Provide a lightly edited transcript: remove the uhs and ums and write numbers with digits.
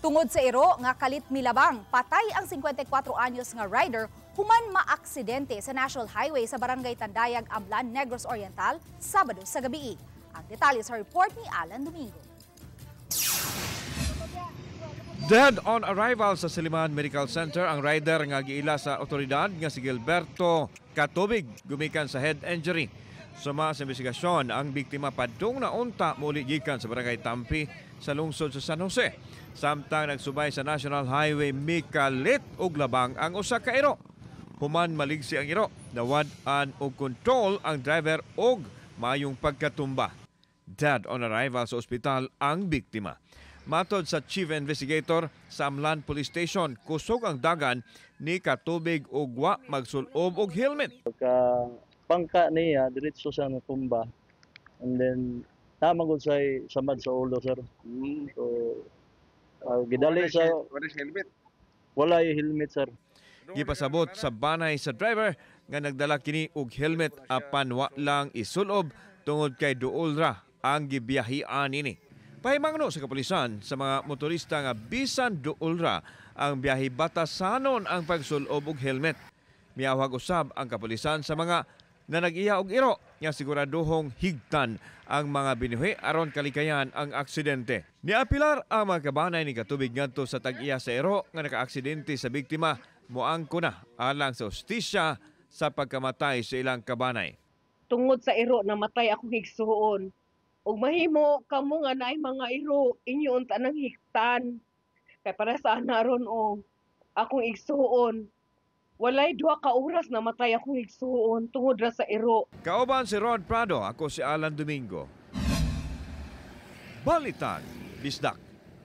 Tungod sa iro nga kalit milabang, patay ang 54 anyos nga rider human maaksidente sa National Highway sa Barangay Tandayag, Amlan, Negros Oriental, Sabado sa gabi. Ang detalye sa report ni Alan Domingo. Dead on arrival sa Siliman Medical Center ang rider nga giila sa otoridad nga si Gilberto Katubig gumikan sa head injury. Suma sa investigasyon, ang biktima padung na unta muli gikan sa Barangay Tampi sa lungsod sa San Jose. Samtang nagsubay sa National Highway mikalit og labang ang usa ka iro. Human maligsi ang iro, nawad-an og control ang driver og mayong pagkatumba. Dead on arrival sa ospital ang biktima. Matod sa Chief Investigator sa Amlan Police Station, kusog ang dagan ni Katubig og wa magsulob og helmet. Pangka niya, diretso siya na tumba. And then, tamagod sa samad sa ulo, sir. So, gidali sa... Wala helmet? Wala yung helmet, sir. Gipasabot sa banay sa driver nga nagdala kini og helmet apan wa lang isulob tungod kay duol ra ang gibiyahian ini. Pahimangno sa kapulisan sa mga motorista nga bisan duol ra ang biyahe batasanon ang pagsulob og helmet. Miyawag usab ang kapulisan sa mga na nag-iya og iro nga siguraduhong higtan ang mga binuhi aron kalikayan ang aksidente. Niapilar ang mga kabanay ni Katubig ngadto sa tag-iya sa iro nga nakaaksidente sa biktima moangko na alang sa hustisya sa pagkamatay sa ilang kabanay. Tungod sa iro namatay akong higsuon. Ug mahimo kamo nga naay mga iro inyo unta nang hiktan. Kay para sa naron o akong igsuon. Walay 2 ka oras namatay akong igsuon tungod ra sa iro. Kauban si Rod Prado, ako si Alan Domingo. Balitan, Bisdak.